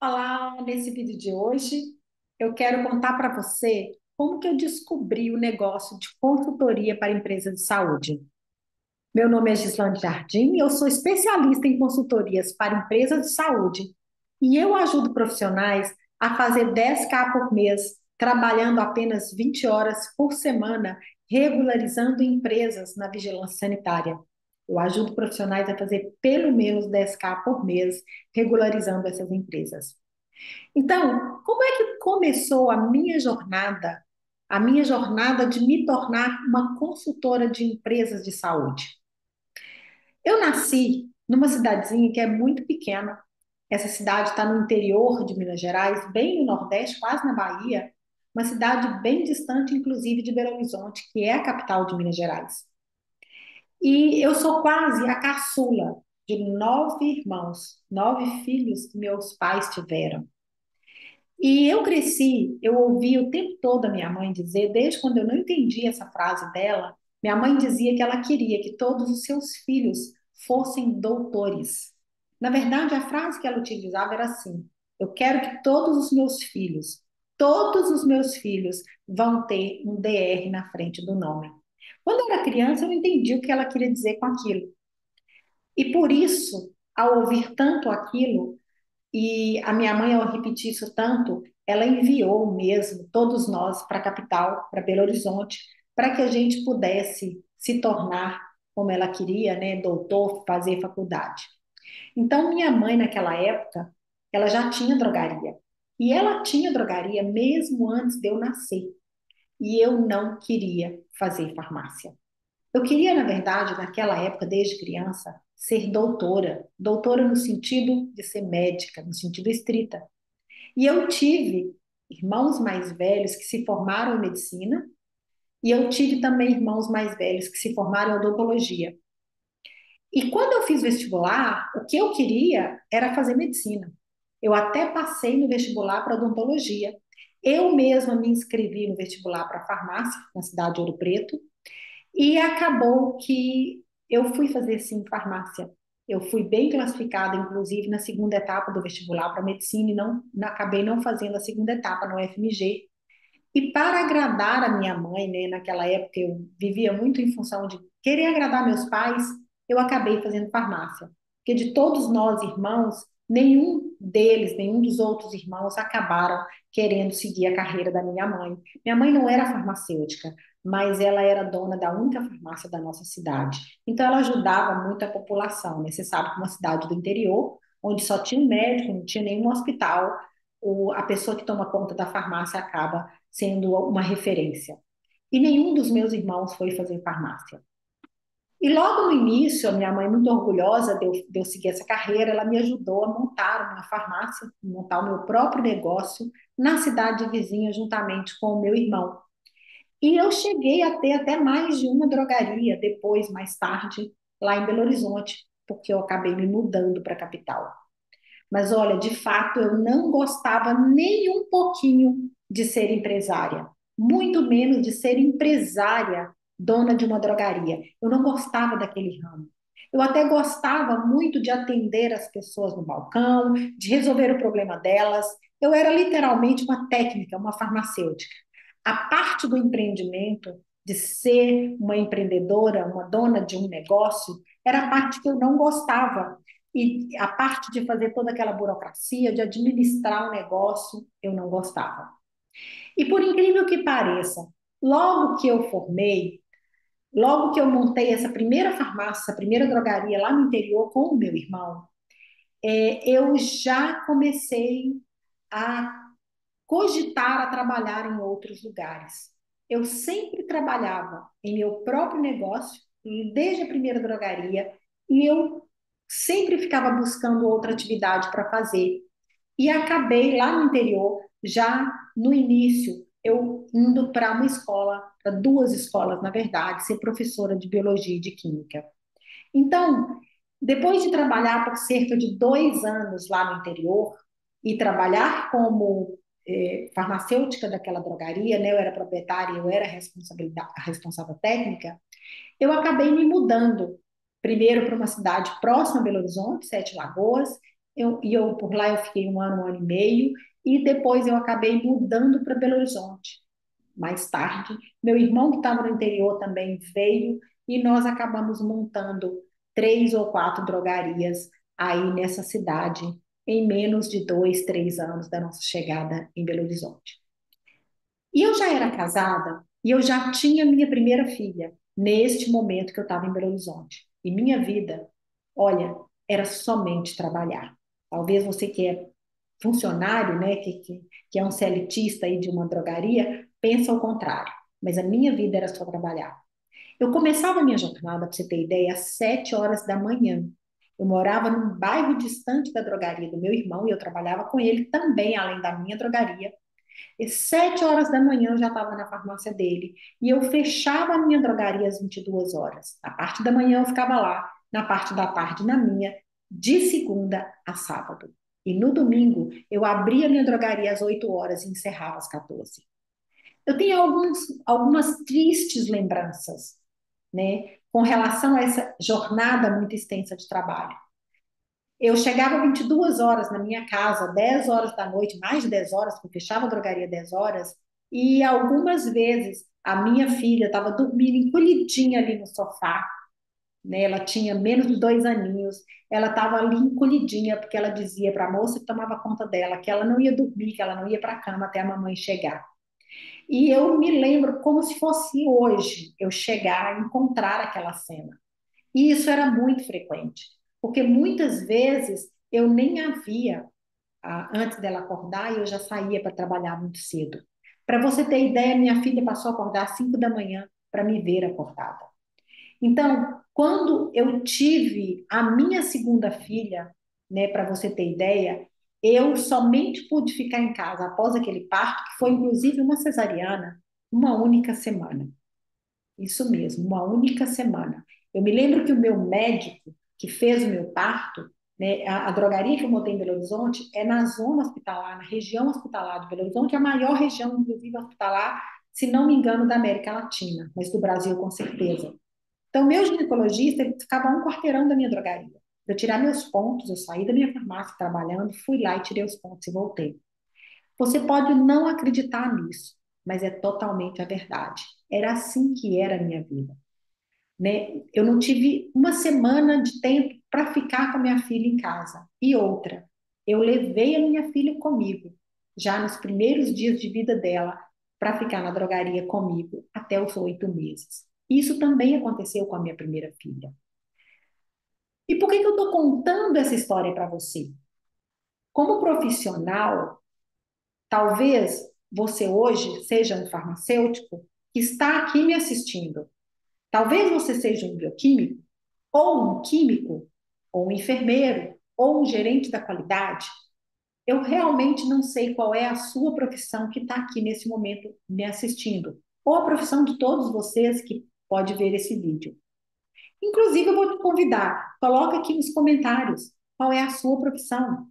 Olá, nesse vídeo de hoje eu quero contar para você como que eu descobri o negócio de consultoria para empresas de saúde. Meu nome é Gislane Jardim e eu sou especialista em consultorias para empresas de saúde e eu ajudo profissionais a fazer 10K por mês, trabalhando apenas 20 horas por semana, regularizando empresas na vigilância sanitária. Eu ajudo profissionais a fazer pelo menos 10K por mês, regularizando essas empresas. Então, como é que começou a minha jornada de me tornar uma consultora de empresas de saúde? Eu nasci numa cidadezinha que é muito pequena. Essa cidade está no interior de Minas Gerais, bem no Nordeste, quase na Bahia, uma cidade bem distante, inclusive, de Belo Horizonte, que é a capital de Minas Gerais. E eu sou quase a caçula de 9 irmãos, 9 filhos que meus pais tiveram. E eu cresci, eu ouvi o tempo todo a minha mãe dizer, desde quando eu não entendi essa frase dela, minha mãe dizia que ela queria que todos os seus filhos fossem doutores. Na verdade, a frase que ela utilizava era assim: eu quero que todos os meus filhos vão ter um DR na frente do nome. Quando eu era criança, eu não entendi o que ela queria dizer com aquilo. E por isso, ao ouvir tanto aquilo, e a minha mãe, ao repetir isso tanto, ela enviou mesmo todos nós para a capital, para Belo Horizonte, para que a gente pudesse se tornar, como ela queria, né, doutor, fazer faculdade. Então, minha mãe, naquela época, ela já tinha drogaria. E ela tinha drogaria mesmo antes de eu nascer. E eu não queria fazer farmácia. Eu queria, na verdade, naquela época, desde criança, ser doutora. Doutora no sentido de ser médica, no sentido estrita. E eu tive irmãos mais velhos que se formaram em medicina, e eu tive também irmãos mais velhos que se formaram em odontologia. E quando eu fiz vestibular, o que eu queria era fazer medicina. Eu até passei no vestibular para odontologia. Eu mesma me inscrevi no vestibular para farmácia, na cidade de Ouro Preto, e acabou que eu fui fazer sim farmácia. Eu fui bem classificada, inclusive, na segunda etapa do vestibular para medicina e acabei não fazendo a segunda etapa no UFMG. E para agradar a minha mãe, né, naquela época eu vivia muito em função de querer agradar meus pais, eu acabei fazendo farmácia. Porque de todos nós irmãos, nenhum dos outros irmãos acabaram querendo seguir a carreira da minha mãe. Minha mãe não era farmacêutica, mas ela era dona da única farmácia da nossa cidade. Então ela ajudava muito a população, né? Você sabe que uma cidade do interior, onde só tinha um médico, não tinha nenhum hospital, a pessoa que toma conta da farmácia acaba sendo uma referência. E nenhum dos meus irmãos foi fazer farmácia. E logo no início, a minha mãe, muito orgulhosa de eu seguir essa carreira, ela me ajudou a montar uma farmácia, montar o meu próprio negócio na cidade vizinha, juntamente com o meu irmão. E eu cheguei a ter até mais de uma drogaria depois, mais tarde, lá em Belo Horizonte, porque eu acabei me mudando para a capital. Mas olha, de fato, eu não gostava nem um pouquinho de ser empresária, muito menos de ser empresária, dona de uma drogaria. Eu não gostava daquele ramo. Eu até gostava muito de atender as pessoas no balcão, de resolver o problema delas. Eu era literalmente uma técnica, uma farmacêutica. A parte do empreendimento, de ser uma empreendedora, uma dona de um negócio, era a parte que eu não gostava. E a parte de fazer toda aquela burocracia, de administrar o negócio, eu não gostava. E por incrível que pareça, logo que eu formei, logo que eu montei essa primeira farmácia, essa primeira drogaria lá no interior com o meu irmão, eu já comecei a cogitar a trabalhar em outros lugares. Eu sempre trabalhava em meu próprio negócio, desde a primeira drogaria, e eu sempre ficava buscando outra atividade para fazer. E acabei lá no interior, já no início, eu indo para uma escola, para duas escolas, na verdade, ser professora de biologia e de química. Então, depois de trabalhar por cerca de 2 anos lá no interior e trabalhar como farmacêutica daquela drogaria, né? Eu era proprietária, eu era a responsável técnica, eu acabei me mudando primeiro para uma cidade próxima a Belo Horizonte, Sete Lagoas, Eu por lá eu fiquei um ano e meio, e depois eu acabei mudando para Belo Horizonte. Mais tarde, meu irmão que estava no interior também veio e nós acabamos montando 3 ou 4 drogarias aí nessa cidade em menos de 2, 3 anos da nossa chegada em Belo Horizonte. E eu já era casada e eu já tinha minha primeira filha neste momento que eu estava em Belo Horizonte. E minha vida, olha, era somente trabalhar. Talvez você que é funcionário, né, que é um seletista aí de uma drogaria, pensa ao contrário. Mas a minha vida era só trabalhar. Eu começava a minha jornada, para você ter ideia, às 7 horas da manhã. Eu morava num bairro distante da drogaria do meu irmão e eu trabalhava com ele também, além da minha drogaria. E 7 horas da manhã eu já estava na farmácia dele. E eu fechava a minha drogaria às 22 horas. Na parte da manhã eu ficava lá, na parte da tarde na minha, de segunda a sábado. E no domingo eu abria a minha drogaria às 8 horas e encerrava às 14. Eu tenho algumas tristes lembranças, né, com relação a essa jornada muito extensa de trabalho. Eu chegava 22 horas na minha casa, 10 horas da noite, mais de 10 horas, porque eu fechava a drogaria 10 horas, e algumas vezes a minha filha estava dormindo encolhidinha ali no sofá, né? Ela tinha menos de 2 aninhos, ela estava ali encolhidinha, porque ela dizia para a moça que tomava conta dela que ela não ia dormir, que ela não ia para a cama até a mamãe chegar. E eu me lembro como se fosse hoje eu chegar e encontrar aquela cena. E isso era muito frequente, porque muitas vezes eu nem a via antes dela acordar e eu já saía para trabalhar muito cedo. Para você ter ideia, minha filha passou a acordar às 5 da manhã para me ver acordada. Então, quando eu tive a minha segunda filha, né, para você ter ideia, eu somente pude ficar em casa após aquele parto, que foi inclusive uma cesariana, uma única semana. Isso mesmo, uma única semana. Eu me lembro que o meu médico, que fez o meu parto, né, a drogaria que eu montei em Belo Horizonte é na zona hospitalar, na região hospitalar de Belo Horizonte, é a maior região, inclusive, hospitalar, se não me engano, da América Latina, mas do Brasil, com certeza. Então, meu ginecologista, ele ficava a um quarteirão da minha drogaria. Eu tirar meus pontos, eu saí da minha farmácia trabalhando, fui lá e tirei os pontos e voltei. Você pode não acreditar nisso, mas é totalmente a verdade. Era assim que era a minha vida, né? Eu não tive uma semana de tempo para ficar com a minha filha em casa. E outra, eu levei a minha filha comigo, já nos primeiros dias de vida dela, para ficar na drogaria comigo até os 8 meses. Isso também aconteceu com a minha primeira filha. E por que que eu estou contando essa história para você? Como profissional, talvez você hoje seja um farmacêutico que está aqui me assistindo. Talvez você seja um bioquímico, ou um químico, ou um enfermeiro, ou um gerente da qualidade. Eu realmente não sei qual é a sua profissão que está aqui nesse momento me assistindo, ou a profissão de todos vocês que pode ver esse vídeo. Inclusive, eu vou te convidar, coloca aqui nos comentários qual é a sua profissão.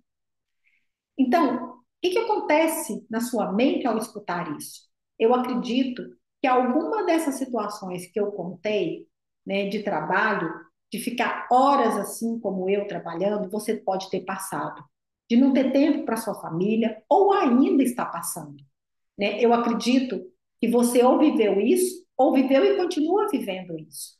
Então, o que que acontece na sua mente ao escutar isso? Eu acredito que alguma dessas situações que eu contei, né, de trabalho, de ficar horas assim como eu trabalhando, você pode ter passado, de não ter tempo para sua família, ou ainda está passando, né? Eu acredito que você ou viveu isso, ou viveu e continua vivendo isso.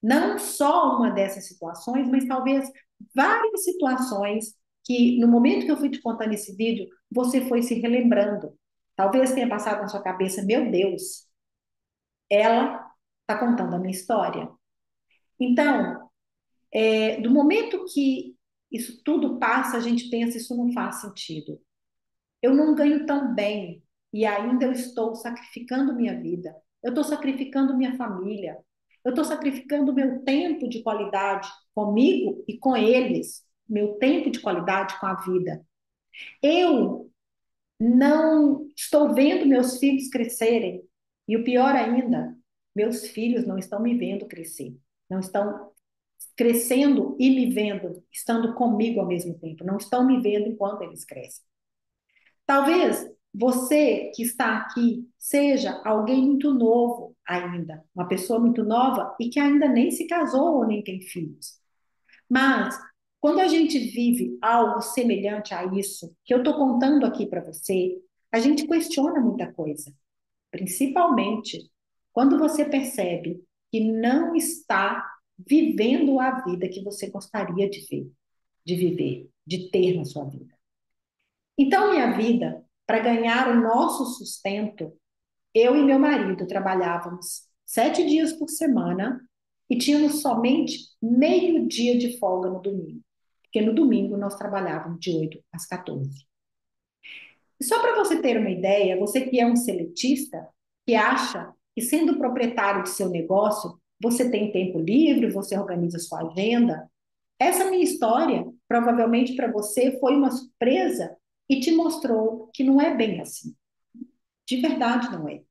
Não só uma dessas situações, mas talvez várias situações que, no momento que eu fui te contando esse vídeo, você foi se relembrando. Talvez tenha passado na sua cabeça, meu Deus, ela está contando a minha história. Então, do momento que isso tudo passa, a gente pensa, isso não faz sentido. Eu não ganho tão bem e ainda eu estou sacrificando minha vida. Eu estou sacrificando minha família. Eu estou sacrificando meu tempo de qualidade comigo e com eles, meu tempo de qualidade com a vida. Eu não estou vendo meus filhos crescerem e o pior ainda, meus filhos não estão me vendo crescer. Não estão crescendo e me vendo, estando comigo ao mesmo tempo. Não estão me vendo enquanto eles crescem. Talvez você que está aqui seja alguém muito novo ainda, uma pessoa muito nova e que ainda nem se casou ou nem tem filhos. Mas Quando a gente vive algo semelhante a isso, que eu estou contando aqui para você, a gente questiona muita coisa, principalmente quando você percebe que não está vivendo a vida que você gostaria de viver, de ter na sua vida. Então, minha vida, para ganhar o nosso sustento, eu e meu marido trabalhávamos 7 dias por semana e tínhamos somente meio dia de folga no domingo, porque no domingo nós trabalhávamos de 8 às 14. E só para você ter uma ideia, você que é um seletista, que acha que sendo proprietário de seu negócio, você tem tempo livre, você organiza sua agenda, essa minha história, provavelmente para você, foi uma surpresa e te mostrou que não é bem assim. De verdade não é.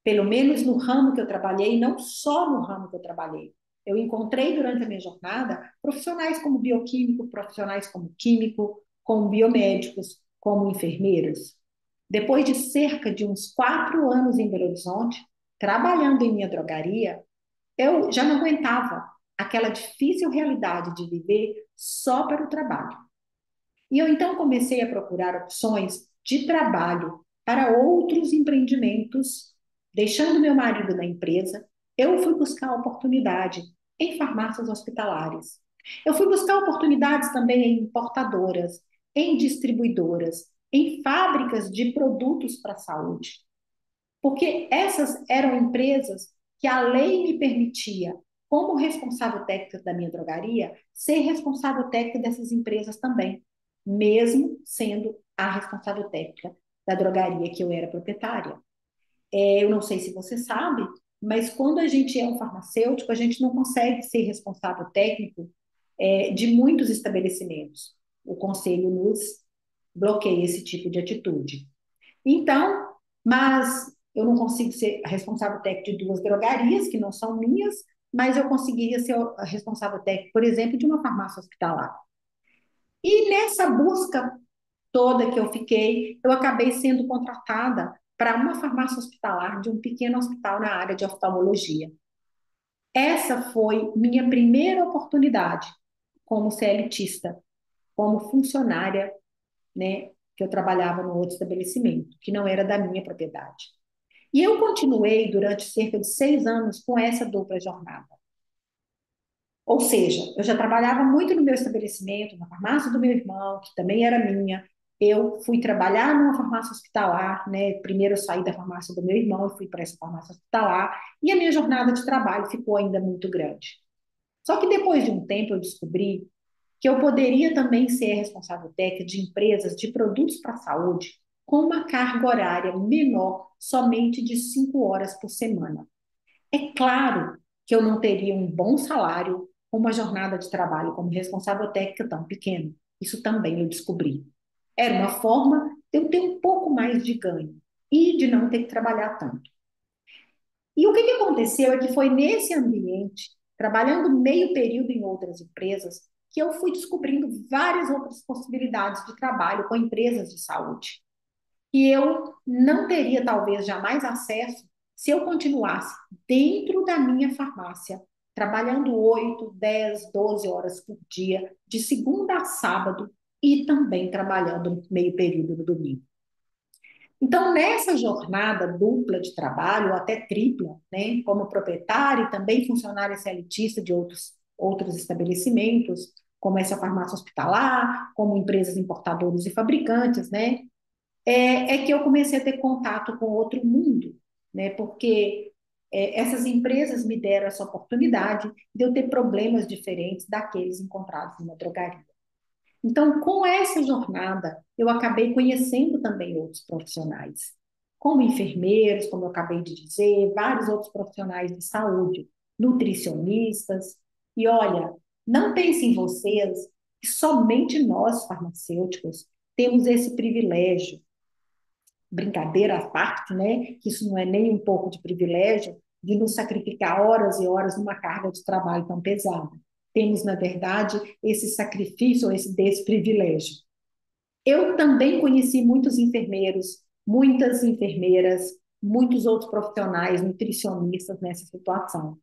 Pelo menos no ramo que eu trabalhei, não só no ramo que eu trabalhei. Eu encontrei durante a minha jornada profissionais como bioquímico, profissionais como químico, como biomédicos, como enfermeiros. Depois de cerca de uns 4 anos em Belo Horizonte, trabalhando em minha drogaria, eu já não aguentava aquela difícil realidade de viver só para o trabalho. E eu então comecei a procurar opções de trabalho para outros empreendimentos. Deixando meu marido na empresa, eu fui buscar oportunidade em farmácias hospitalares. Eu fui buscar oportunidades também em importadoras, em distribuidoras, em fábricas de produtos para a saúde, porque essas eram empresas que a lei me permitia, como responsável técnica da minha drogaria, ser responsável técnica dessas empresas também, mesmo sendo a responsável técnica da drogaria que eu era proprietária. Eu não sei se você sabe, mas quando a gente é um farmacêutico, a gente não consegue ser responsável técnico de muitos estabelecimentos. O conselho nos bloqueia esse tipo de atitude. Então, mas eu não consigo ser responsável técnico de 2 drogarias, que não são minhas, mas eu conseguiria ser a responsável técnico, por exemplo, de uma farmácia hospitalar. E nessa busca toda que eu fiquei, eu acabei sendo contratada para uma farmácia hospitalar de um pequeno hospital na área de oftalmologia. Essa foi minha primeira oportunidade como CLTista, como funcionária, né, que eu trabalhava no outro estabelecimento, que não era da minha propriedade. E eu continuei durante cerca de 6 anos com essa dupla jornada. Ou seja, eu já trabalhava muito no meu estabelecimento, na farmácia do meu irmão, que também era minha. Eu fui trabalhar numa farmácia hospitalar, né? Primeiro eu saí da farmácia do meu irmão e fui para essa farmácia hospitalar, e a minha jornada de trabalho ficou ainda muito grande. Só que depois de um tempo eu descobri que eu poderia também ser responsável técnica de empresas de produtos para a saúde com uma carga horária menor, somente de 5 horas por semana. É claro que eu não teria um bom salário com uma jornada de trabalho como responsável técnica tão pequena. Isso também eu descobri. Era uma forma de eu ter um pouco mais de ganho e de não ter que trabalhar tanto. E o que aconteceu é que foi nesse ambiente, trabalhando meio período em outras empresas, que eu fui descobrindo várias outras possibilidades de trabalho com empresas de saúde. E eu não teria, talvez, jamais acesso se eu continuasse dentro da minha farmácia, trabalhando 8, 10, 12 horas por dia, de segunda a sábado, e também trabalhando meio período no domingo. Então, nessa jornada dupla de trabalho, ou até tripla, né, como proprietária e também funcionária CLTista de outros estabelecimentos, como essa farmácia hospitalar, como empresas importadoras e fabricantes, né, é que eu comecei a ter contato com outro mundo, né, porque essas empresas me deram essa oportunidade de eu ter problemas diferentes daqueles encontrados numa drogaria. Então, com essa jornada, eu acabei conhecendo também outros profissionais, como enfermeiros, como eu acabei de dizer, vários outros profissionais de saúde, nutricionistas. E olha, não pensem em vocês que somente nós, farmacêuticos, temos esse privilégio, brincadeira à parte, né? Que isso não é nem um pouco de privilégio, de nos sacrificar horas e horas numa carga de trabalho tão pesada. Temos, na verdade, esse sacrifício, esse desprivilégio. Eu também conheci muitos enfermeiros, muitas enfermeiras, muitos outros profissionais, nutricionistas nessa situação.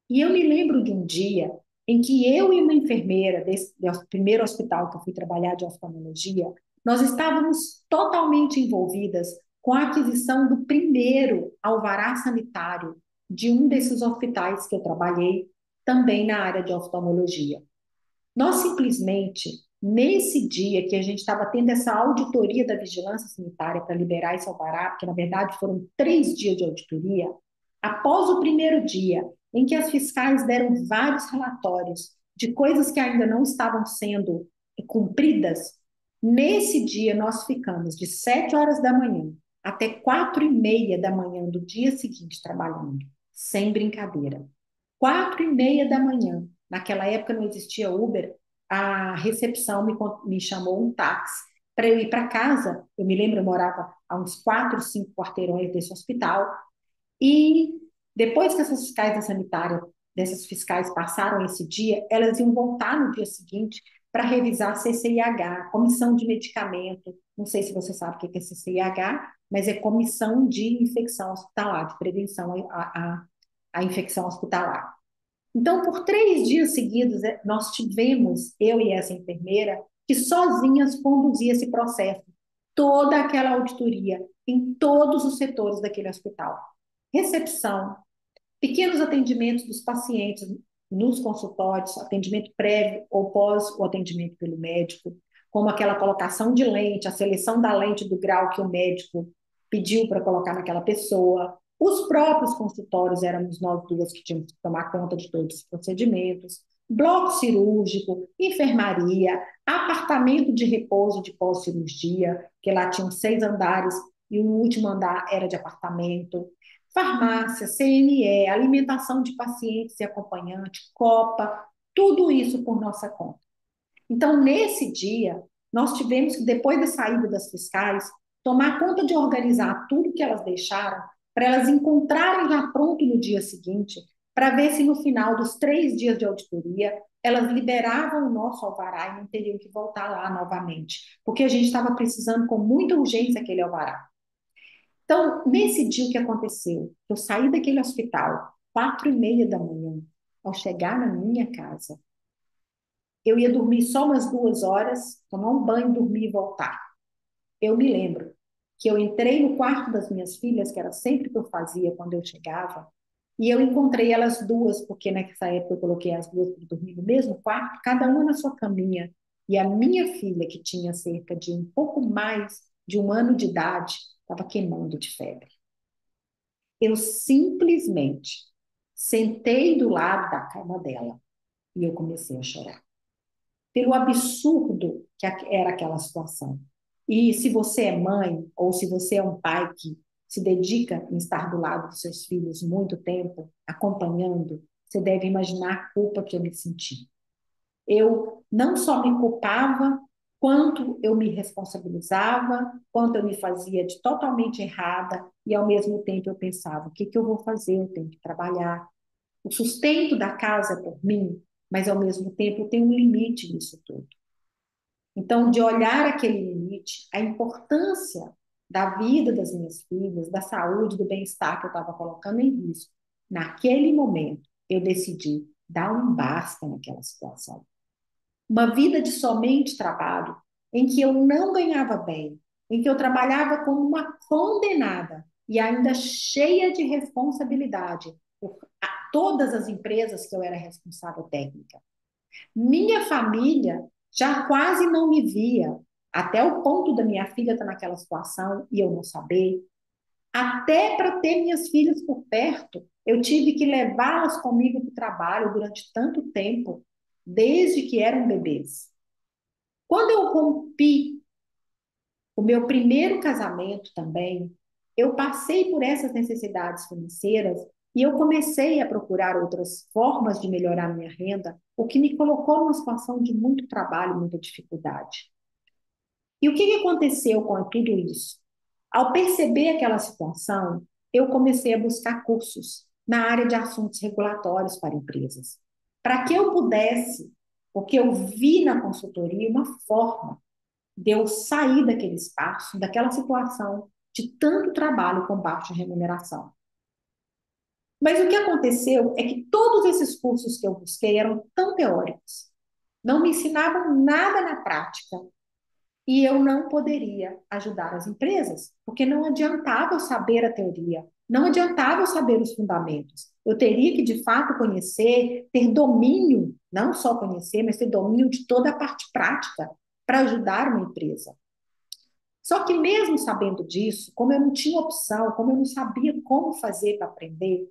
E eu me lembro de um dia em que eu e uma enfermeira desse primeiro hospital que eu fui trabalhar de oftalmologia, nós estávamos totalmente envolvidas com a aquisição do primeiro alvará sanitário de um desses hospitais que eu trabalhei, também na área de oftalmologia. Nós simplesmente, nesse dia que a gente estava tendo essa auditoria da vigilância sanitária para liberar esse alvará, porque na verdade foram 3 dias de auditoria, após o primeiro dia, em que as fiscais deram vários relatórios de coisas que ainda não estavam sendo cumpridas, nesse dia nós ficamos de 7 horas da manhã até 4h30 da manhã do dia seguinte trabalhando, sem brincadeira. 4h30 da manhã. Naquela época não existia Uber, a recepção me chamou um táxi para eu ir para casa. Eu me lembro, eu morava a uns 4, 5 quarteirões desse hospital. E depois que essas fiscais da sanitária, dessas fiscais passaram esse dia, elas iam voltar no dia seguinte para revisar a CCIH, Comissão de Medicamento. Não sei se você sabe o que é CCIH, mas é Comissão de Infecção Hospitalar, de Prevenção à Infecção Hospitalar. Então, por 3 dias seguidos, nós tivemos, eu e essa enfermeira, que sozinhas conduzia esse processo, toda aquela auditoria em todos os setores daquele hospital. Recepção, pequenos atendimentos dos pacientes nos consultórios, atendimento prévio ou pós o atendimento pelo médico, como aquela colocação de lente, a seleção da lente do grau que o médico pediu para colocar naquela pessoa. Os próprios consultórios éramos nós duas que tínhamos que tomar conta de todos os procedimentos, bloco cirúrgico, enfermaria, apartamento de repouso de pós-cirurgia, que lá tinham 6 andares e o último andar era de apartamento, farmácia, CNE, alimentação de pacientes e acompanhante, Copa, tudo isso por nossa conta. Então, nesse dia, nós tivemos que, depois da saída das fiscais, tomar conta de organizar tudo que elas deixaram para elas encontrarem já pronto no dia seguinte, para ver se no final dos 3 dias de auditoria elas liberavam o nosso alvará e não teriam que voltar lá novamente, porque a gente estava precisando com muita urgência aquele alvará. Então, nesse dia o que aconteceu? Eu saí daquele hospital, 4h30 da manhã, ao chegar na minha casa, eu ia dormir só umas 2 horas, tomar um banho, dormir e voltar. Eu me lembro que eu entrei no quarto das minhas filhas, que era sempre que eu fazia quando eu chegava, e eu encontrei elas duas, porque nessa época eu coloquei as duas para dormir no mesmo quarto, cada uma na sua caminha. E a minha filha, que tinha cerca de um pouco mais de 1 ano de idade, estava queimando de febre. Eu simplesmente sentei do lado da cama dela e eu comecei a chorar. Pelo absurdo que era aquela situação. E se você é mãe ou se você é um pai que se dedica em estar do lado dos seus filhos muito tempo, acompanhando, você deve imaginar a culpa que eu me senti. Eu não só me culpava, quanto eu me responsabilizava, quanto eu me fazia de totalmente errada, e ao mesmo tempo eu pensava: o que que eu vou fazer? Eu tenho que trabalhar. O sustento da casa é por mim, mas ao mesmo tempo eu tenho um limite nisso tudo. Então, de olhar aquele limite, a importância da vida das minhas filhas, da saúde, do bem-estar que eu estava colocando em risco, naquele momento, eu decidi dar um basta naquela situação. Uma vida de somente trabalho, em que eu não ganhava bem, em que eu trabalhava como uma condenada e ainda cheia de responsabilidade por todas as empresas que eu era responsável técnica. Minha família já quase não me via, até o ponto da minha filha estar naquela situação e eu não saber. Até para ter minhas filhas por perto, eu tive que levá-las comigo para o trabalho durante tanto tempo, desde que eram bebês. Quando eu rompi o meu primeiro casamento também, eu passei por essas necessidades financeiras e eu comecei a procurar outras formas de melhorar minha renda, o que me colocou numa situação de muito trabalho, muita dificuldade. E o que que aconteceu com tudo isso? Ao perceber aquela situação, eu comecei a buscar cursos na área de assuntos regulatórios para empresas, para que eu pudesse, porque eu vi na consultoria uma forma de eu sair daquele espaço, daquela situação de tanto trabalho com baixa remuneração. Mas o que aconteceu é que todos esses cursos que eu busquei eram tão teóricos, não me ensinavam nada na prática, e eu não poderia ajudar as empresas, porque não adiantava eu saber a teoria, não adiantava eu saber os fundamentos. Eu teria que, de fato, conhecer, ter domínio, não só conhecer, mas ter domínio de toda a parte prática para ajudar uma empresa. Só que mesmo sabendo disso, como eu não tinha opção, como eu não sabia como fazer para aprender,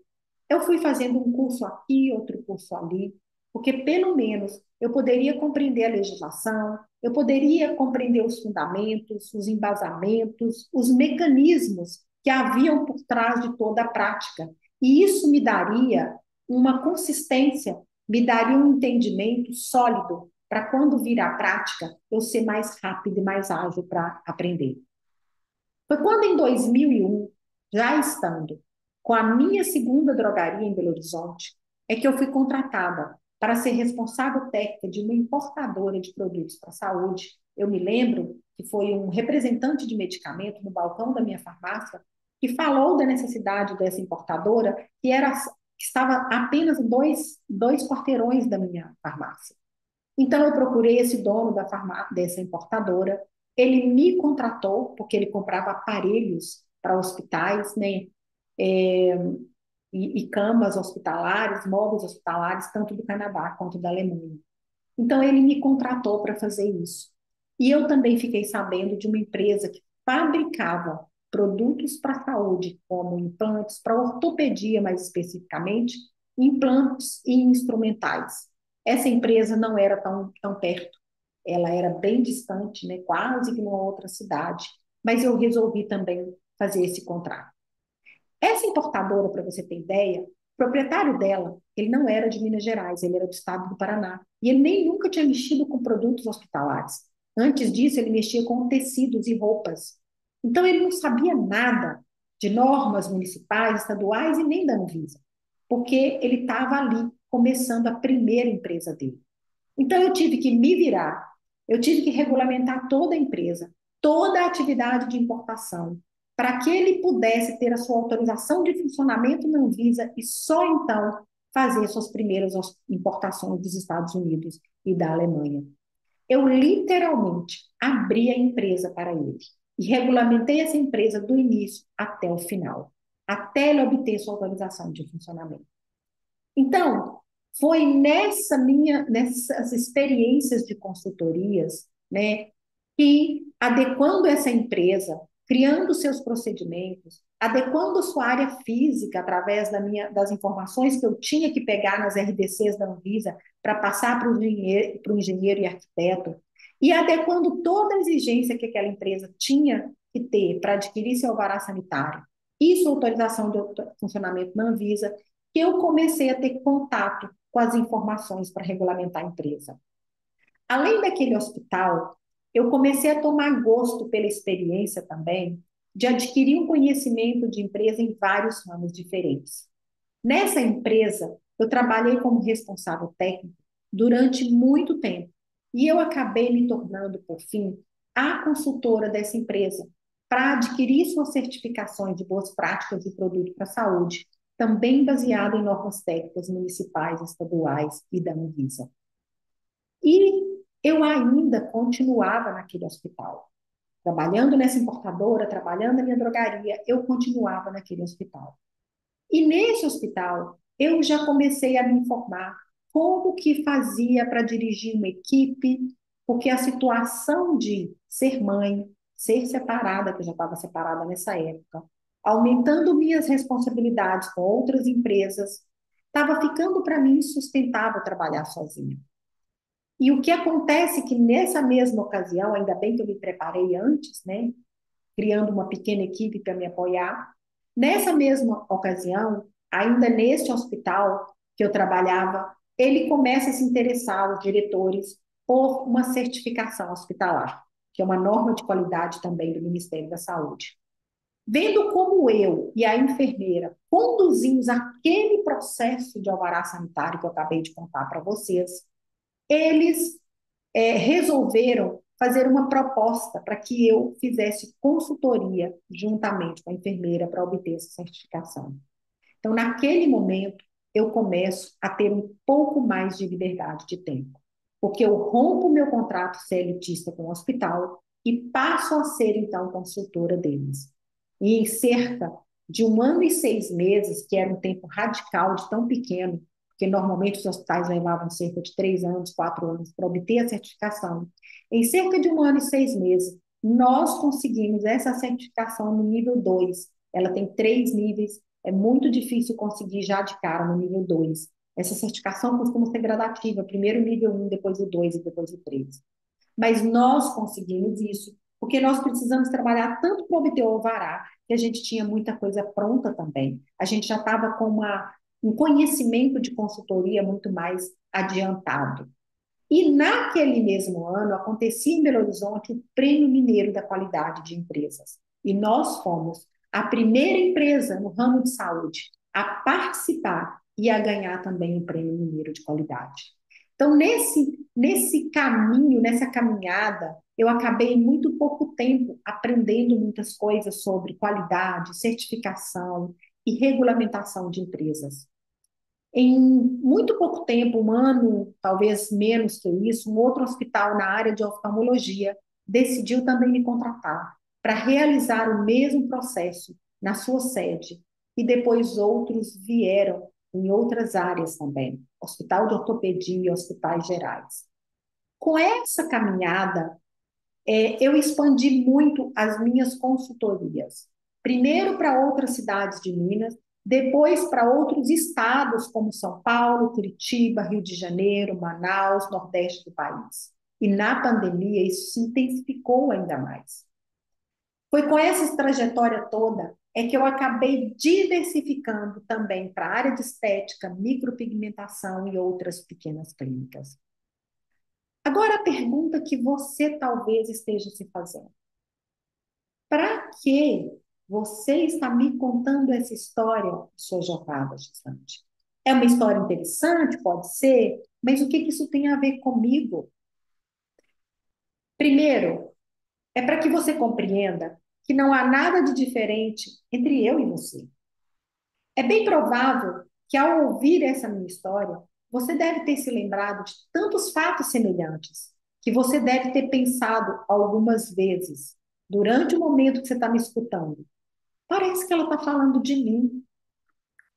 eu fui fazendo um curso aqui, outro curso ali, porque pelo menos eu poderia compreender a legislação, eu poderia compreender os fundamentos, os embasamentos, os mecanismos que haviam por trás de toda a prática. E isso me daria uma consistência, me daria um entendimento sólido para quando vir à prática eu ser mais rápido e mais ágil para aprender. Foi quando, em 2001, já estando com a minha segunda drogaria em Belo Horizonte, é que eu fui contratada para ser responsável técnica de uma importadora de produtos para a saúde. Eu me lembro que foi um representante de medicamento no balcão da minha farmácia que falou da necessidade dessa importadora, que estava apenas dois quarteirões da minha farmácia. Então, eu procurei esse dono da farmácia, dessa importadora. Ele me contratou, porque ele comprava aparelhos para hospitais, né? É, e camas hospitalares, móveis hospitalares, tanto do Canadá quanto da Alemanha. Então, ele me contratou para fazer isso. E eu também fiquei sabendo de uma empresa que fabricava produtos para a saúde, como implantes, para ortopedia mais especificamente, implantes e instrumentais. Essa empresa não era tão perto, ela era bem distante, né, quase que numa outra cidade, mas eu resolvi também fazer esse contrato. Essa importadora, para você ter ideia, o proprietário dela, ele não era de Minas Gerais, ele era do estado do Paraná. E ele nem nunca tinha mexido com produtos hospitalares. Antes disso, ele mexia com tecidos e roupas. Então, ele não sabia nada de normas municipais, estaduais e nem da Anvisa, porque ele estava ali começando a primeira empresa dele. Então, eu tive que me virar, eu tive que regulamentar toda a empresa, toda a atividade de importação, para que ele pudesse ter a sua autorização de funcionamento na Anvisa e só então fazer suas primeiras importações dos Estados Unidos e da Alemanha. Eu literalmente abri a empresa para ele e regulamentei essa empresa do início até o final, até ele obter sua autorização de funcionamento. Então, foi nessas experiências de consultorias, né, que adequando essa empresa, criando seus procedimentos, adequando sua área física através das informações que eu tinha que pegar nas RDCs da Anvisa para passar para o engenheiro e arquiteto, e adequando toda a exigência que aquela empresa tinha que ter para adquirir seu alvará sanitário e sua autorização de funcionamento na Anvisa, que eu comecei a ter contato com as informações para regulamentar a empresa. Além daquele hospital, eu comecei a tomar gosto pela experiência também de adquirir um conhecimento de empresa em vários ramos diferentes. Nessa empresa, eu trabalhei como responsável técnico durante muito tempo e eu acabei me tornando, por fim, a consultora dessa empresa para adquirir suas certificações de boas práticas de produto para a saúde, também baseada em normas técnicas municipais, estaduais e da Anvisa. E eu ainda continuava naquele hospital, trabalhando nessa importadora, trabalhando na minha drogaria, eu continuava naquele hospital. E nesse hospital, eu já comecei a me informar como que fazia para dirigir uma equipe, porque a situação de ser mãe, ser separada, que eu já estava separada nessa época, aumentando minhas responsabilidades com outras empresas, estava ficando para mim insustentável trabalhar sozinha. E o que acontece é que nessa mesma ocasião, ainda bem que eu me preparei antes, né, criando uma pequena equipe para me apoiar. Nessa mesma ocasião, ainda neste hospital que eu trabalhava, ele começa a se interessar, os diretores, por uma certificação hospitalar, que é uma norma de qualidade também do Ministério da Saúde. Vendo como eu e a enfermeira conduzimos aquele processo de alvará sanitário que eu acabei de contar para vocês, eles resolveram fazer uma proposta para que eu fizesse consultoria juntamente com a enfermeira para obter essa certificação. Então, naquele momento, eu começo a ter um pouco mais de liberdade de tempo, porque eu rompo meu contrato CLTista com o hospital e passo a ser, então, consultora deles. E em cerca de 1 ano e 6 meses, que era um tempo radical de tão pequeno, porque normalmente os hospitais levavam cerca de 3 anos, 4 anos para obter a certificação. Em cerca de 1 ano e 6 meses, nós conseguimos essa certificação no nível 2. Ela tem 3 níveis, é muito difícil conseguir já de cara no nível 2. Essa certificação costuma ser gradativa, primeiro o nível 1, depois o 2 e depois o 3. Mas nós conseguimos isso, porque nós precisamos trabalhar tanto para obter o alvará, que a gente tinha muita coisa pronta também. A gente já estava com um conhecimento de consultoria muito mais adiantado. E naquele mesmo ano acontecia em Belo Horizonte o Prêmio Mineiro da Qualidade de Empresas. E nós fomos a primeira empresa no ramo de saúde a participar e a ganhar também o Prêmio Mineiro de Qualidade. Então, nesse caminho, nessa caminhada, eu acabei em muito pouco tempo aprendendo muitas coisas sobre qualidade, certificação e regulamentação de empresas. Em muito pouco tempo, 1 ano, talvez menos que isso, um outro hospital na área de oftalmologia decidiu também me contratar para realizar o mesmo processo na sua sede. E depois outros vieram em outras áreas também, hospital de ortopedia e hospitais gerais. Com essa caminhada, eu expandi muito as minhas consultorias. Primeiro para outras cidades de Minas, depois para outros estados, como São Paulo, Curitiba, Rio de Janeiro, Manaus, Nordeste do país. E na pandemia, isso se intensificou ainda mais. Foi com essa trajetória toda que eu acabei diversificando também para a área de estética, micropigmentação e outras pequenas clínicas. Agora, a pergunta que você talvez esteja se fazendo: para que você está me contando essa história, sua jornada gestante? É uma história interessante, pode ser, mas o que isso tem a ver comigo? Primeiro, é para que você compreenda que não há nada de diferente entre eu e você. É bem provável que, ao ouvir essa minha história, você deve ter se lembrado de tantos fatos semelhantes que você deve ter pensado algumas vezes durante o momento que você está me escutando. Parece que ela está falando de mim.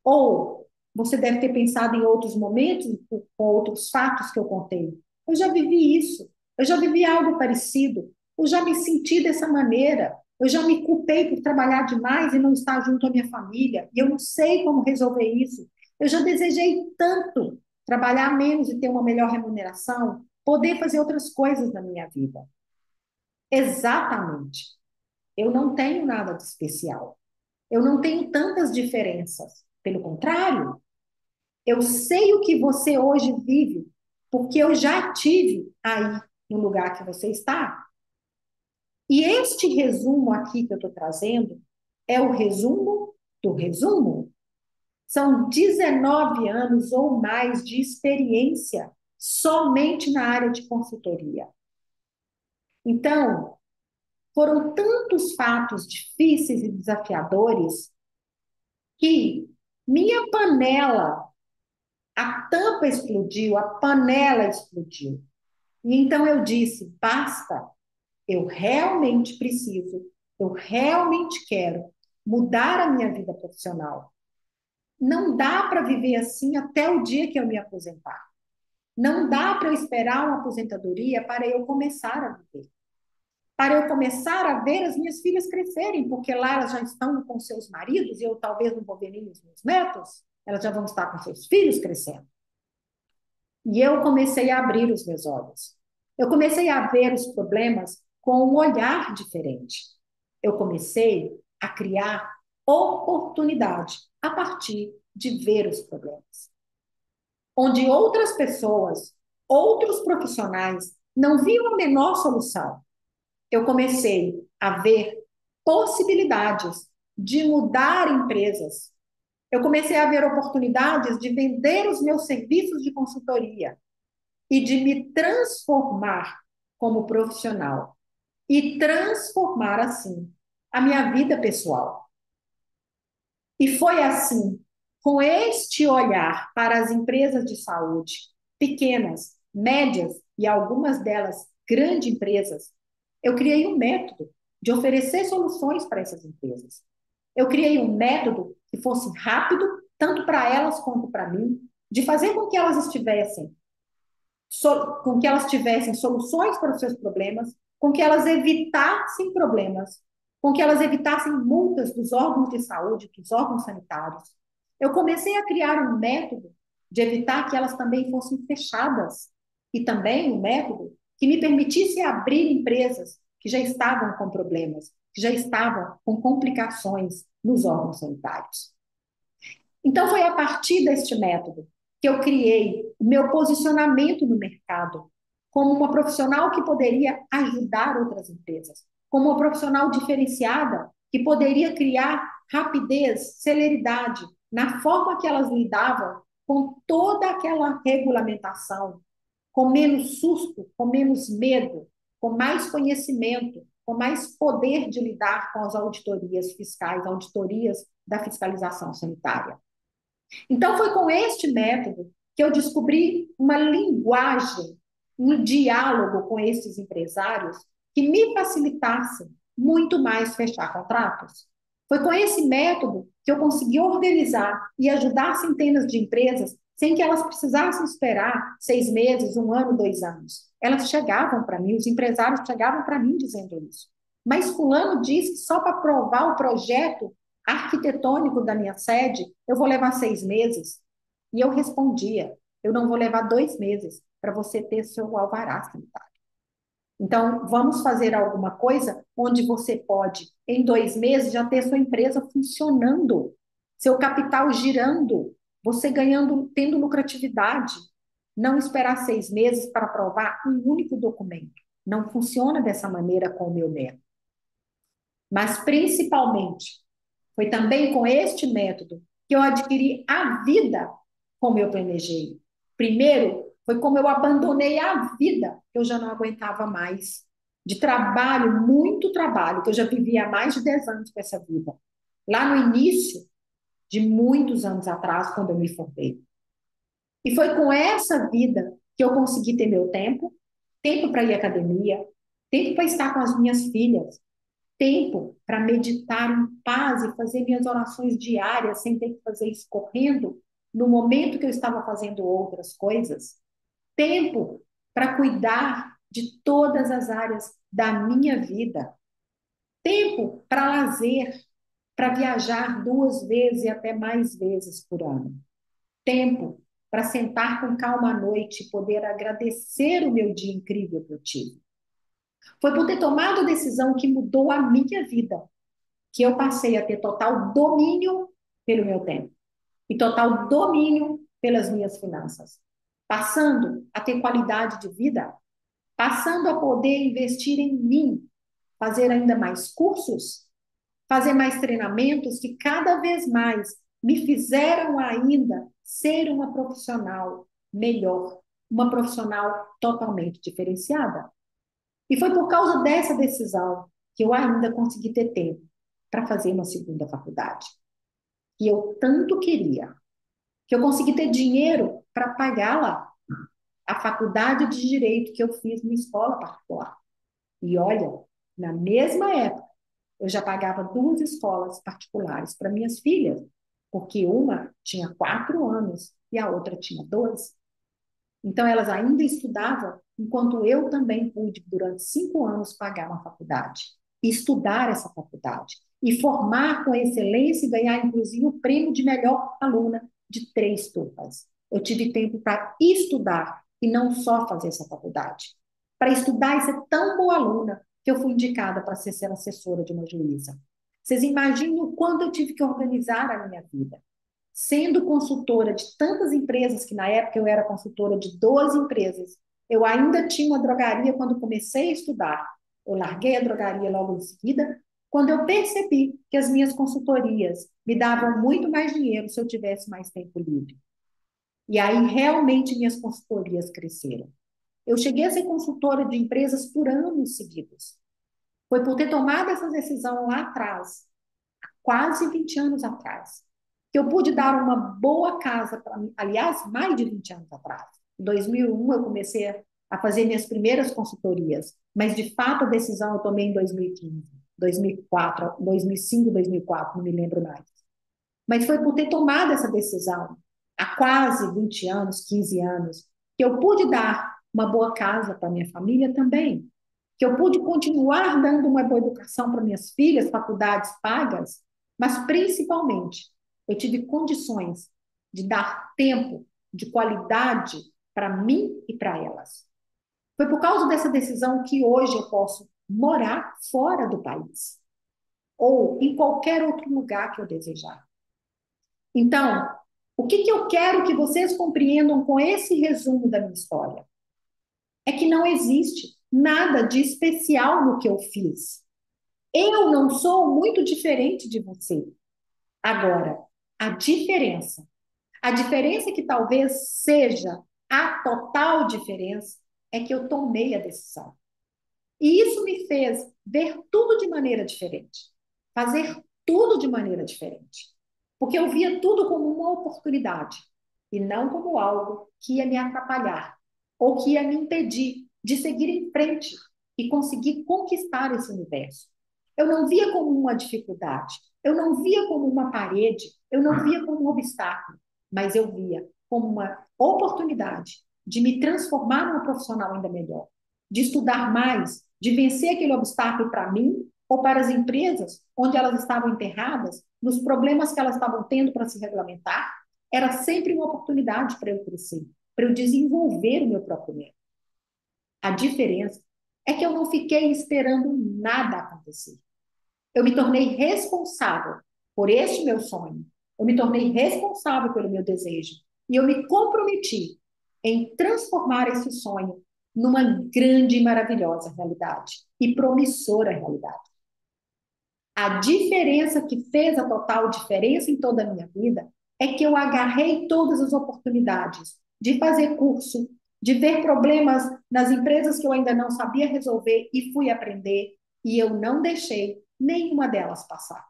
Ou você deve ter pensado em outros momentos, com outros fatos que eu contei. Eu já vivi isso, eu já vivi algo parecido, eu já me senti dessa maneira, eu já me culpei por trabalhar demais e não estar junto à minha família, e eu não sei como resolver isso. Eu já desejei tanto trabalhar menos e ter uma melhor remuneração, poder fazer outras coisas na minha vida. Exatamente. Eu não tenho nada de especial. Eu não tenho tantas diferenças. Pelo contrário, eu sei o que você hoje vive, porque eu já tive aí no lugar que você está. E este resumo aqui que eu estou trazendo é o resumo do resumo. São 19 anos ou mais de experiência somente na área de consultoria. Então, foram tantos fatos difíceis e desafiadores que minha panela, a tampa explodiu, a panela explodiu. E então eu disse: basta, eu realmente preciso, eu realmente quero mudar a minha vida profissional. Não dá para viver assim até o dia que eu me aposentar. Não dá para eu esperar uma aposentadoria para eu começar a viver. Para eu começar a ver as minhas filhas crescerem, porque lá elas já estão com seus maridos e eu talvez não vou ver nem os meus netos, elas já vão estar com seus filhos crescendo. E eu comecei a abrir os meus olhos. Eu comecei a ver os problemas com um olhar diferente. Eu comecei a criar oportunidade a partir de ver os problemas. Onde outras pessoas, outros profissionais não viam a menor solução, eu comecei a ver possibilidades de mudar empresas. Eu comecei a ver oportunidades de vender os meus serviços de consultoria e de me transformar como profissional e transformar assim a minha vida pessoal. E foi assim com este olhar para as empresas de saúde, pequenas, médias e algumas delas grandes empresas, eu criei um método de oferecer soluções para essas empresas. Eu criei um método que fosse rápido, tanto para elas quanto para mim, de fazer com que elas tivessem soluções para os seus problemas, com que elas evitassem problemas, com que elas evitassem multas dos órgãos de saúde, dos órgãos sanitários. Eu comecei a criar um método de evitar que elas também fossem fechadas e também um método que me permitisse abrir empresas que já estavam com problemas, que já estavam com complicações nos órgãos sanitários. Então, foi a partir deste método que eu criei o meu posicionamento no mercado como uma profissional que poderia ajudar outras empresas, como uma profissional diferenciada que poderia criar rapidez, celeridade na forma que elas lidavam com toda aquela regulamentação, com menos susto, com menos medo, com mais conhecimento, com mais poder de lidar com as auditorias fiscais, auditorias da fiscalização sanitária. Então, foi com este método que eu descobri uma linguagem, um diálogo com esses empresários que me facilitasse muito mais fechar contratos. Foi com esse método que eu consegui organizar e ajudar centenas de empresas sem que elas precisassem esperar 6 meses, 1 ano, 2 anos. Elas chegavam para mim, os empresários chegavam para mim dizendo isso. Mas fulano disse que só para aprovar o projeto arquitetônico da minha sede, eu vou levar 6 meses. E eu respondia, eu não vou levar 2 meses para você ter seu alvará sanitário. Então, vamos fazer alguma coisa onde você pode, em 2 meses, já ter sua empresa funcionando, seu capital girando, você ganhando, tendo lucratividade. Não esperar 6 meses para aprovar um único documento. Não funciona dessa maneira com o meu método. Mas, principalmente, foi também com este método que eu adquiri a vida como eu planejei. Primeiro, foi como eu abandonei a vida, que eu já não aguentava mais, de trabalho, muito trabalho, que eu já vivia há mais de 10 anos com essa vida. Lá no início de muitos anos atrás, quando eu me formei. E foi com essa vida que eu consegui ter meu tempo, tempo para ir à academia, tempo para estar com as minhas filhas, tempo para meditar em paz e fazer minhas orações diárias sem ter que fazer isso correndo no momento que eu estava fazendo outras coisas. Tempo para cuidar de todas as áreas da minha vida. Tempo para lazer, para viajar 2 vezes e até mais vezes por ano. Tempo para sentar com calma à noite e poder agradecer o meu dia incrível que eu tive. Foi por ter tomado a decisão que mudou a minha vida que eu passei a ter total domínio pelo meu tempo e total domínio pelas minhas finanças, passando a ter qualidade de vida, passando a poder investir em mim, fazer ainda mais cursos, fazer mais treinamentos que cada vez mais me fizeram ainda ser uma profissional melhor, uma profissional totalmente diferenciada. E foi por causa dessa decisão que eu ainda consegui ter tempo para fazer uma segunda faculdade, que eu tanto queria, que eu consegui ter dinheiro para pagá-la, a faculdade de Direito que eu fiz numa escola particular. E olha, na mesma época, eu já pagava 2 escolas particulares para minhas filhas, porque uma tinha 4 anos e a outra tinha 12. Então, elas ainda estudavam, enquanto eu também pude, durante 5 anos, pagar uma faculdade, e estudar essa faculdade, e formar com excelência e ganhar, inclusive, o prêmio de melhor aluna de 3 turmas. Eu tive tempo para estudar e não só fazer essa faculdade. Para estudar e ser tão boa aluna que eu fui indicada para ser assessora de uma juíza. Vocês imaginam o quanto eu tive que organizar a minha vida? Sendo consultora de tantas empresas, que na época eu era consultora de 12 empresas, eu ainda tinha uma drogaria quando comecei a estudar. Eu larguei a drogaria logo em seguida, quando eu percebi que as minhas consultorias me davam muito mais dinheiro se eu tivesse mais tempo livre. E aí realmente minhas consultorias cresceram. Eu cheguei a ser consultora de empresas por anos seguidos. Foi por ter tomado essa decisão lá atrás, quase 20 anos atrás, que eu pude dar uma boa casa para mim, aliás, mais de 20 anos atrás. Em 2001 eu comecei a fazer minhas primeiras consultorias, mas de fato a decisão eu tomei em 2015, 2004, 2005, 2004, não me lembro mais. Mas foi por ter tomado essa decisão há quase 20 anos, 15 anos, que eu pude dar uma boa casa para minha família também, que eu pude continuar dando uma boa educação para minhas filhas, faculdades pagas, mas principalmente eu tive condições de dar tempo de qualidade para mim e para elas. Foi por causa dessa decisão que hoje eu posso morar fora do país ou em qualquer outro lugar que eu desejar. Então, o que eu quero que vocês compreendam com esse resumo da minha história? É que não existe nada de especial no que eu fiz. Eu não sou muito diferente de você. Agora, a diferença que talvez seja a total diferença, é que eu tomei a decisão. E isso me fez ver tudo de maneira diferente, fazer tudo de maneira diferente. Porque eu via tudo como uma oportunidade e não como algo que ia me atrapalhar ou que ia me impedir de seguir em frente e conseguir conquistar esse universo. Eu não via como uma dificuldade, eu não via como uma parede, eu não via como um obstáculo, mas eu via como uma oportunidade de me transformar numa profissional ainda melhor, de estudar mais, de vencer aquele obstáculo para mim ou para as empresas onde elas estavam enterradas, nos problemas que elas estavam tendo para se regulamentar, era sempre uma oportunidade para eu crescer, para eu desenvolver o meu próprio método. A diferença é que eu não fiquei esperando nada acontecer. Eu me tornei responsável por este meu sonho. Eu me tornei responsável pelo meu desejo. E eu me comprometi em transformar esse sonho numa grande e maravilhosa realidade e promissora realidade. A diferença que fez a total diferença em toda a minha vida é que eu agarrei todas as oportunidades de fazer curso, de ver problemas nas empresas que eu ainda não sabia resolver e fui aprender, e eu não deixei nenhuma delas passar.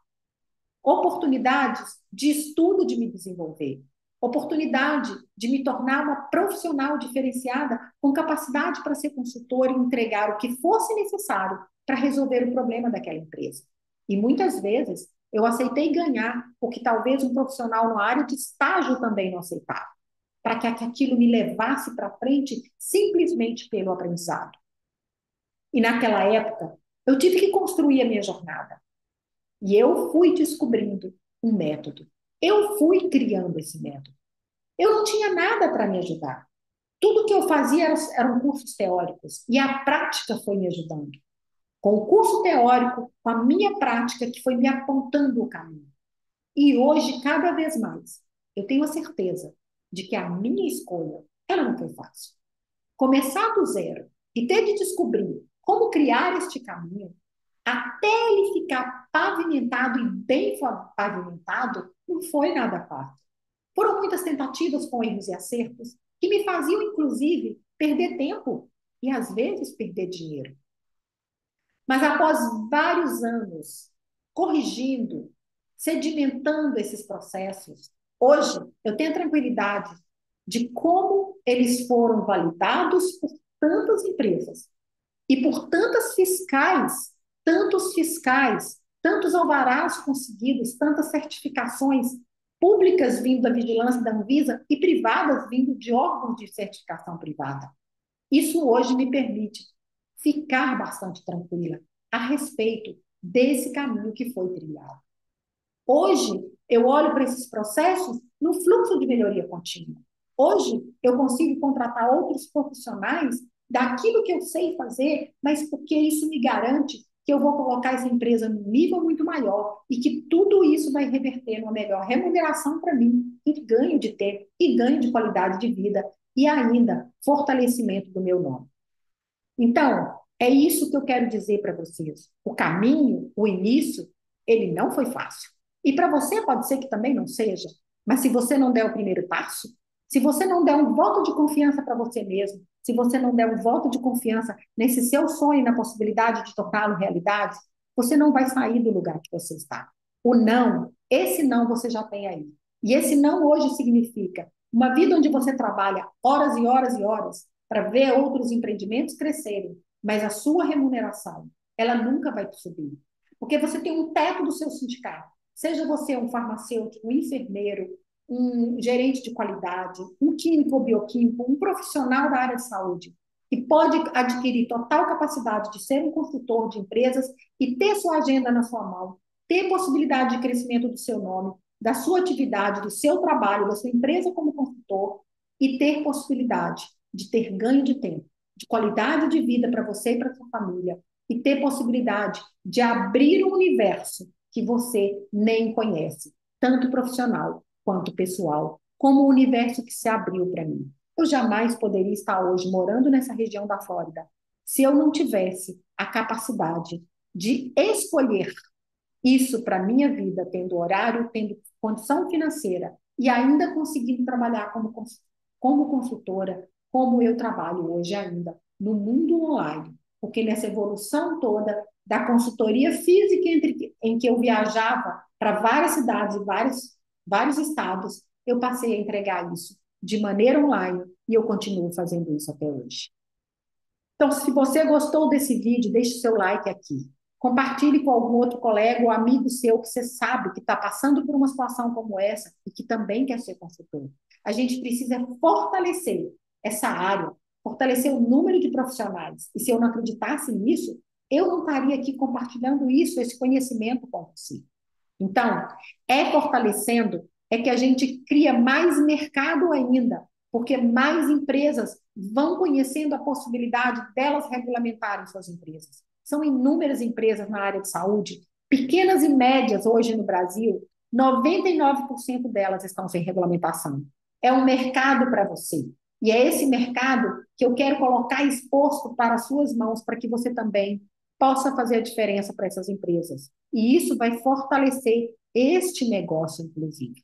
Oportunidades de estudo de me desenvolver, oportunidade de me tornar uma profissional diferenciada com capacidade para ser consultor e entregar o que fosse necessário para resolver o problema daquela empresa. E muitas vezes eu aceitei ganhar o que talvez um profissional na área de estágio também não aceitava, para que aquilo me levasse para frente simplesmente pelo aprendizado. E naquela época, eu tive que construir a minha jornada. E eu fui descobrindo um método. Eu fui criando esse método. Eu não tinha nada para me ajudar. Tudo que eu fazia eram cursos teóricos. E a prática foi me ajudando. Com o curso teórico, com a minha prática, que foi me apontando o caminho. E hoje, cada vez mais, eu tenho a certeza de que a minha escolha, ela não foi fácil. Começar do zero e ter de descobrir como criar este caminho até ele ficar pavimentado e bem pavimentado, não foi nada fácil. Foram muitas tentativas com erros e acertos que me faziam, inclusive, perder tempo e, às vezes, perder dinheiro. Mas após vários anos corrigindo, sedimentando esses processos, hoje eu tenho a tranquilidade de como eles foram validados por tantas empresas e por tantos fiscais, tantos alvarás conseguidos, tantas certificações públicas vindo da vigilância da Anvisa e privadas vindo de órgãos de certificação privada. Isso hoje me permite ficar bastante tranquila a respeito desse caminho que foi trilhado. Hoje, eu olho para esses processos no fluxo de melhoria contínua. Hoje, eu consigo contratar outros profissionais daquilo que eu sei fazer, mas porque isso me garante que eu vou colocar essa empresa num nível muito maior e que tudo isso vai reverter numa melhor remuneração para mim, e ganho de tempo, e ganho de qualidade de vida, e ainda fortalecimento do meu nome. Então, é isso que eu quero dizer para vocês. O caminho, o início, ele não foi fácil. E para você pode ser que também não seja, mas se você não der o primeiro passo, se você não der um voto de confiança para você mesmo, se você não der um voto de confiança nesse seu sonho e na possibilidade de torná-lo realidade, você não vai sair do lugar que você está. O não, esse não você já tem aí. E esse não hoje significa uma vida onde você trabalha horas e horas e horas para ver outros empreendimentos crescerem, mas a sua remuneração, ela nunca vai subir. Porque você tem um teto do seu sindicato. Seja você um farmacêutico, um enfermeiro, um gerente de qualidade, um químico ou bioquímico, um profissional da área de saúde, que pode adquirir total capacidade de ser um consultor de empresas e ter sua agenda na sua mão, ter possibilidade de crescimento do seu nome, da sua atividade, do seu trabalho, da sua empresa como consultor e ter possibilidade de ter ganho de tempo, de qualidade de vida para você e para sua família e ter possibilidade de abrir um universo que você nem conhece, tanto profissional quanto pessoal, como o universo que se abriu para mim. Eu jamais poderia estar hoje morando nessa região da Flórida se eu não tivesse a capacidade de escolher isso para minha vida, tendo horário, tendo condição financeira e ainda conseguindo trabalhar como consultora, como eu trabalho hoje ainda no mundo online, porque nessa evolução toda da consultoria física em que eu viajava para várias cidades e vários estados, eu passei a entregar isso de maneira online e eu continuo fazendo isso até hoje. Então, se você gostou desse vídeo, deixe o seu like aqui. Compartilhe com algum outro colega ou amigo seu que você sabe que está passando por uma situação como essa e que também quer ser consultor. A gente precisa fortalecer essa área, fortalecer o número de profissionais. E se eu não acreditasse nisso, eu não estaria aqui compartilhando isso, esse conhecimento com você. Então, é fortalecendo, é que a gente cria mais mercado ainda, porque mais empresas vão conhecendo a possibilidade delas regulamentarem suas empresas. São inúmeras empresas na área de saúde, pequenas e médias hoje no Brasil, 99% delas estão sem regulamentação. É um mercado para você. E é esse mercado que eu quero colocar exposto para as suas mãos, para que você também possa fazer a diferença para essas empresas. E isso vai fortalecer este negócio, inclusive.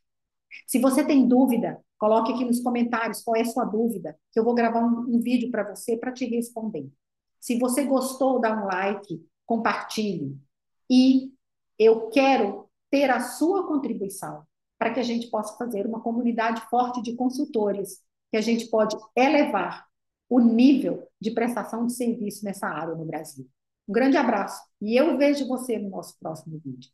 Se você tem dúvida, coloque aqui nos comentários qual é a sua dúvida, que eu vou gravar um vídeo para você para te responder. Se você gostou, dá um like, compartilhe. E eu quero ter a sua contribuição para que a gente possa fazer uma comunidade forte de consultores, que a gente pode elevar o nível de prestação de serviço nessa área no Brasil. Um grande abraço e eu vejo você no nosso próximo vídeo.